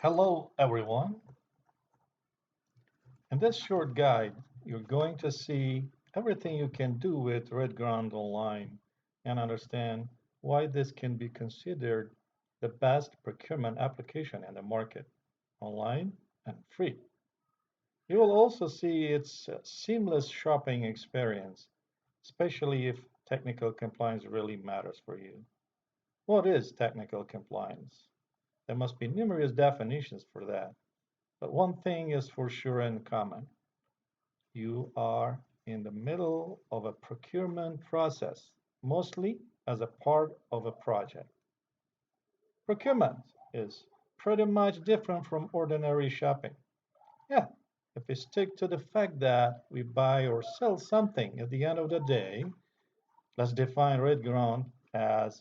Hello everyone. In this short guide, you're going to see everything you can do with RedGround Online and understand why this can be considered the best procurement application in the market, online and free. You will also see its seamless shopping experience, especially if technical compliance really matters for you. What is technical compliance? There must be numerous definitions for that. But one thing is for sure in common. You are in the middle of a procurement process, mostly as a part of a project. Procurement is pretty much different from ordinary shopping. Yeah, if we stick to the fact that we buy or sell something at the end of the day, let's define Red Ground as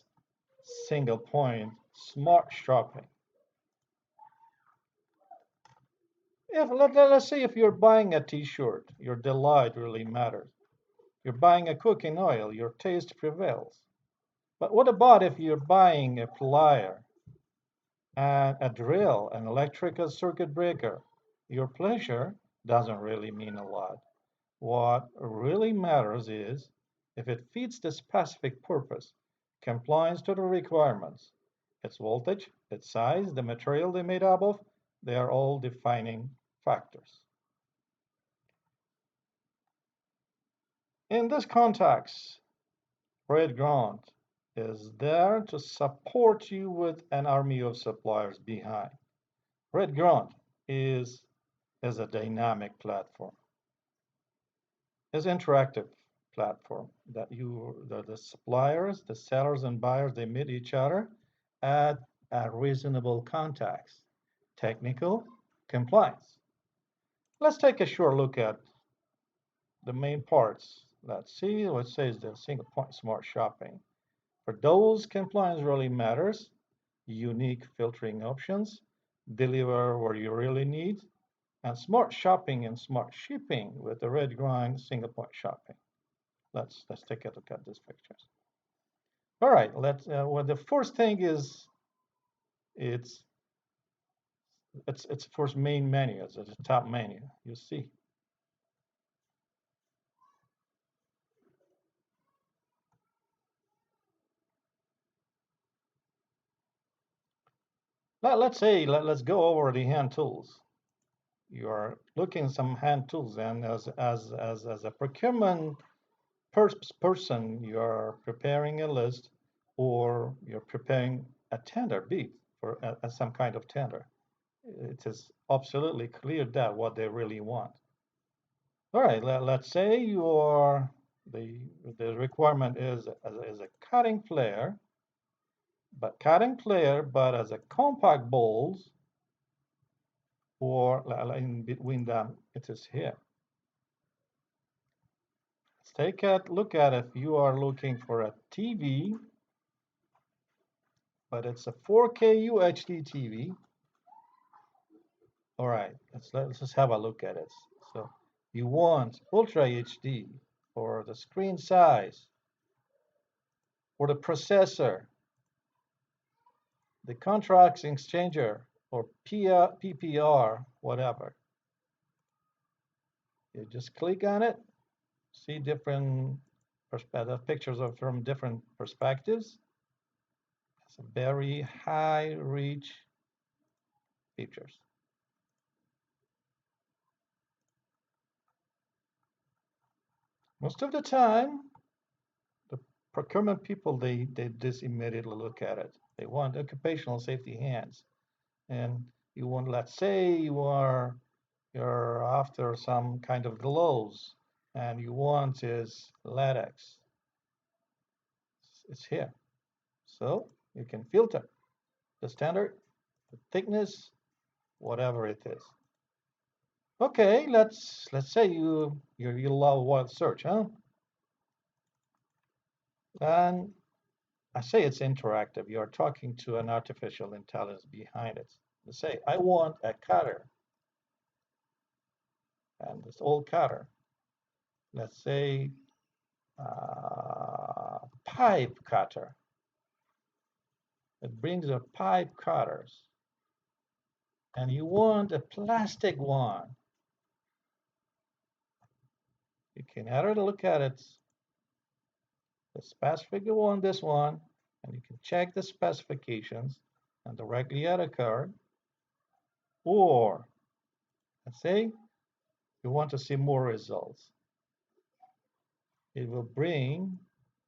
single point smart shopping. Let's say if you're buying a t-shirt, your delight really matters. You're buying a cooking oil, your taste prevails. But what about if you're buying a plier and a drill, an electrical circuit breaker? Your pleasure doesn't really mean a lot. What really matters is if it fits the specific purpose, compliance to the requirements, its voltage, its size, the material they made up of, they are all defining factors. In this context, Red Grant is there to support you with an army of suppliers behind. Red Grant is, is a dynamic platform, is interactive platform that the suppliers, the sellers and buyers, they meet each other at a reasonable context, technical compliance. Let's take a short look at the main parts. Let's see what says the single point smart shopping. For those, compliance really matters. Unique filtering options, deliver where you really need, and smart shopping and smart shipping with the red grind single point shopping. Let's take a look at these pictures. All right, let's. Well, the first thing is it's it's first main menu. It's the top menu. You see. Let's go over the hand tools. You're looking some hand tools, and as a procurement person, you're preparing a list or you're preparing a tender bid for some kind of tender. It is absolutely clear that what they really want. All right, let's say the requirement is a cutting player, but as a compact bowls or in between them, it is here. Let's take a look at if you are looking for a TV, but it's a 4K UHD TV. All right, let's just have a look at it. So you want Ultra HD for the screen size, for the processor, the contrast exchanger, or PPR, whatever. You just click on it, see different pictures of from different perspectives. It's a very high reach features. Most of the time, the procurement people they just immediately look at it. They want occupational safety hands, and you want, let's say you're after some kind of gloves, and you want is latex. It's here, so you can filter the standard, the thickness, whatever it is. Okay, let's say you love wild search, huh? And I say it's interactive. You're talking to an artificial intelligence behind it. Let's say I want a cutter, and this old cutter. Let's say pipe cutter. It brings up pipe cutters. and you want a plastic one, you can either look at it, the specific you want this one, and you can check the specifications and directly add a card, or let's say you want to see more results. It will bring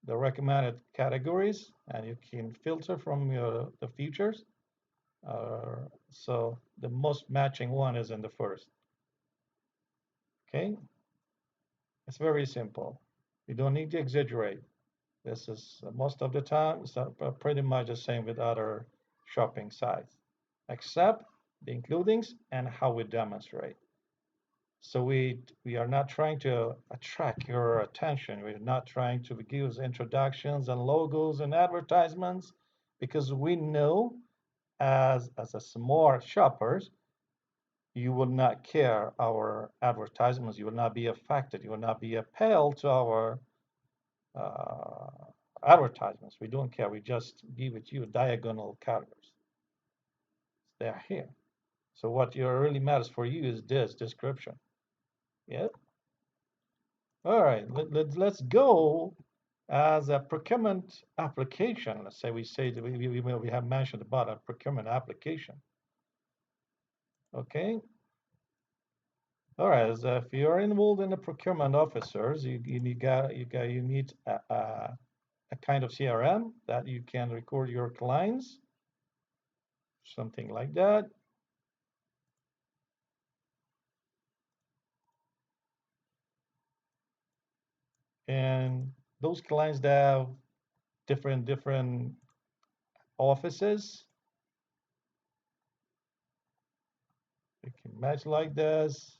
the recommended categories and you can filter from the features. So the most matching one is in the first. Okay, it's very simple. You don't need to exaggerate. This is most of the time, it's pretty much the same with other shopping sites, except the includings and how we demonstrate. So we are not trying to attract your attention. We're not trying to give introductions and logos and advertisements because we know as a smart shoppers, you will not care our advertisements. You will not be affected. You will not be appealed to our uh, advertisements. We don't care. We just give it you diagonal characters. They're here. So what really matters for you is this description. Yeah. All right. Let's go as a procurement application. Let's say that we have mentioned about a procurement application. Okay. All right. So if you're involved in the procurement officers, you need a kind of CRM that you can record your clients, something like that. And those clients that have different offices, you can match like this,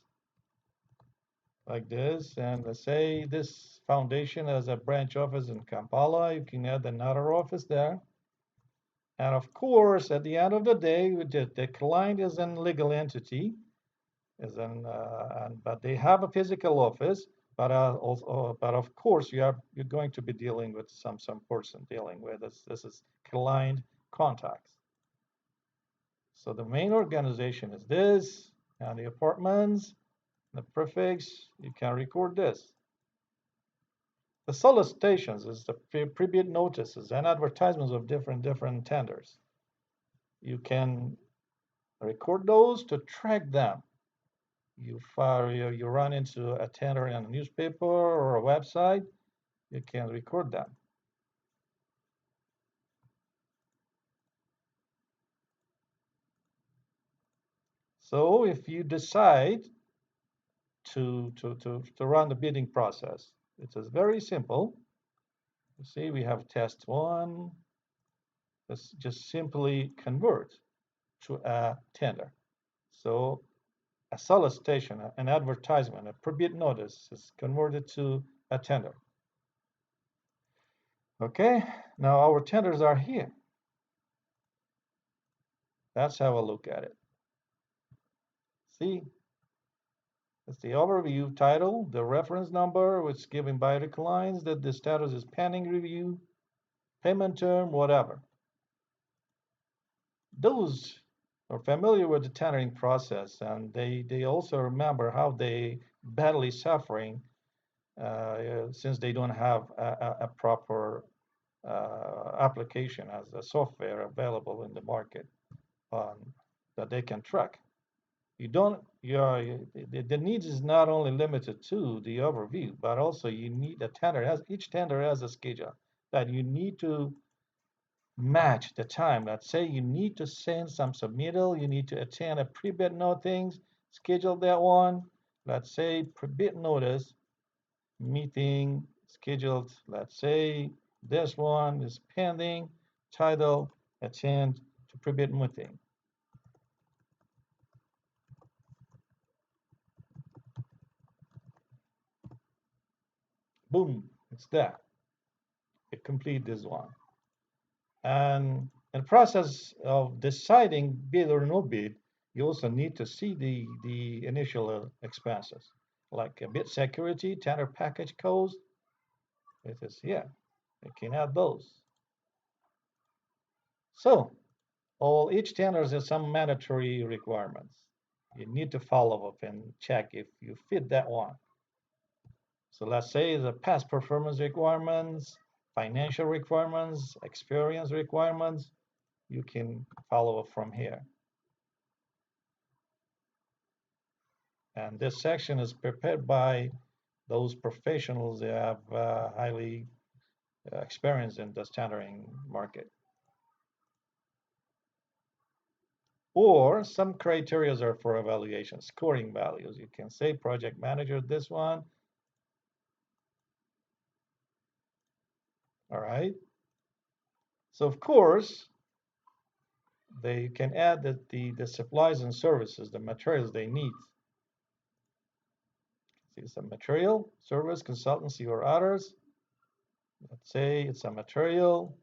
and let's say this foundation has a branch office in Kampala. You can add another office there. And of course, at the end of the day, the client is a legal entity, but they have a physical office. But of course, you're going to be dealing with some person dealing with this. This is client contacts. So the main organization is this, and the apartments, the prefix. You can record this. The solicitations is the pre-bid notices and advertisements of different tenders. You can record those to track them. You run into a tender in a newspaper or a website, you can record them. So if you decide to run the bidding process, it is very simple. You see, we have test one. Let's just simply convert to a tender. So a solicitation, an advertisement, a pre-bid notice is converted to a tender. Okay, now our tenders are here. That's how I look at it. See, it's the overview title, the reference number, which is given by the clients, that the status is pending review, payment term, whatever. Those are familiar with the tendering process, and they also remember how they badly suffering since they don't have a proper application as a software available in the market that they can track. You don't, the needs is not only limited to the overview, but also you need each tender has a schedule that you need to match the time. Let's say you need to send some submittal, you need to attend a pre-bid things, schedule that one. Let's say pre-bid notice meeting scheduled. Let's say this one is pending, title, attend to pre-bid meeting. Boom, it's there. You complete this one. And in the process of deciding bid or no bid, you also need to see the initial expenses, like a bid security, tender package cost. It is here. You can add those. So Each tender has some mandatory requirements. You need to follow up and check if you fit that one. So let's say the past performance requirements, financial requirements, experience requirements, you can follow up from here. And this section is prepared by those professionals that have highly experience in the tendering market. Or some criteria are for evaluation, scoring values. You can say project manager, this one. All right. So of course, they can add the supplies and services, the materials they need. See some material, service, consultancy, or others. Let's say it's a material.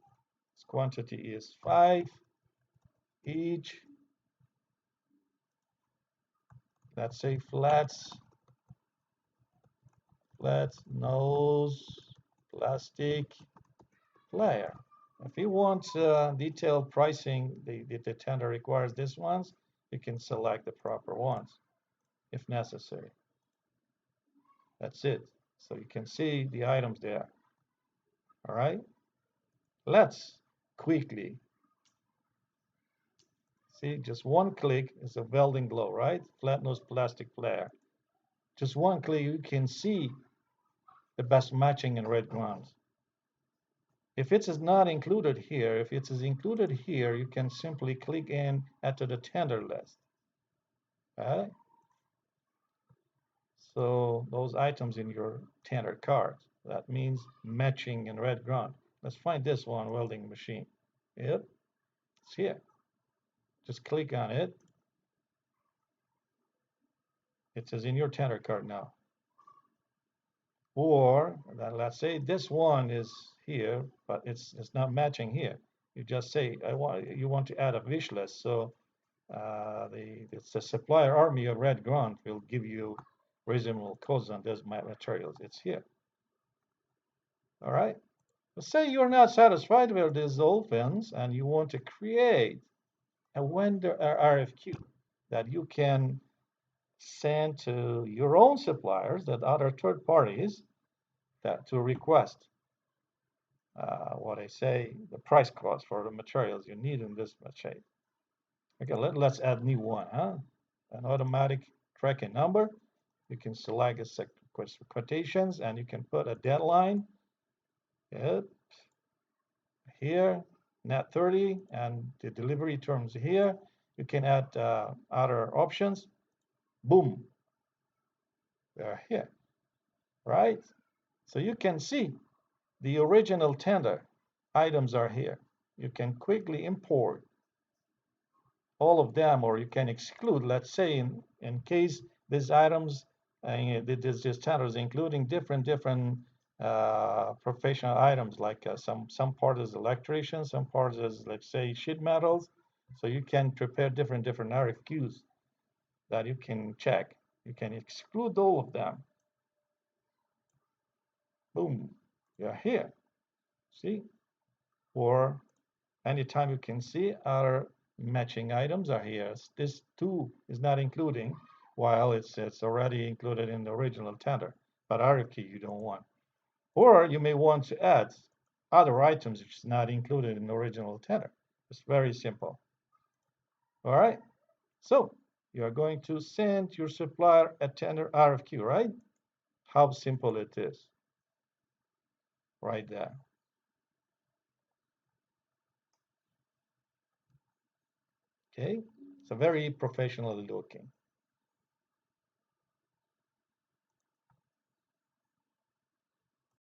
Its quantity is 5 each. Let's say flats, nose, plastic, player. If you want detailed pricing, the tender requires these ones, you can select the proper ones if necessary. That's it. So you can see the items there. All right. Let's quickly see, just one click is a welding glow, right? Flat nose plastic flare. Just one click, you can see the best matching in red grounds. If it is not included here, if it is included here, you can simply click in add to the tender list. Okay? So those items in your tender card, that means matching in red ground. Let's find this one, welding machine. Yep, it's here. Just click on it. It is in your tender card now. Or let's say this one is here, but it's not matching here. You just say you want to add a wish list. So it's the supplier army of red ground will give you reasonable costs on those materials. It's here. All right. Let's say you're not satisfied with these dolphins and you want to create a vendor RFQ that you can send to your own suppliers, that other third parties, that to request what I say, the price cost for the materials you need in this shape. Okay, let's add new one, huh? An automatic tracking number. You can select a quotations and you can put a deadline. Yep. Here, net 30, and the delivery terms here. You can add other options. Boom. They're here, right? So you can see the original tender items are here. You can quickly import all of them, or you can exclude, let's say, in case these items, these tenders, including different professional items, like some part is electrician, some part is, let's say, sheet metals. So you can prepare different RFQs that you can check. You can exclude all of them. Boom, you're here. See? Or anytime you can see our matching items are here. This too is not including, while it's already included in the original tender, but RFQ you don't want. Or you may want to add other items which is not included in the original tender. It's very simple. All right. So you are going to send your supplier a tender RFQ, right? How simple it is. Right there. Okay. It's a very professional looking.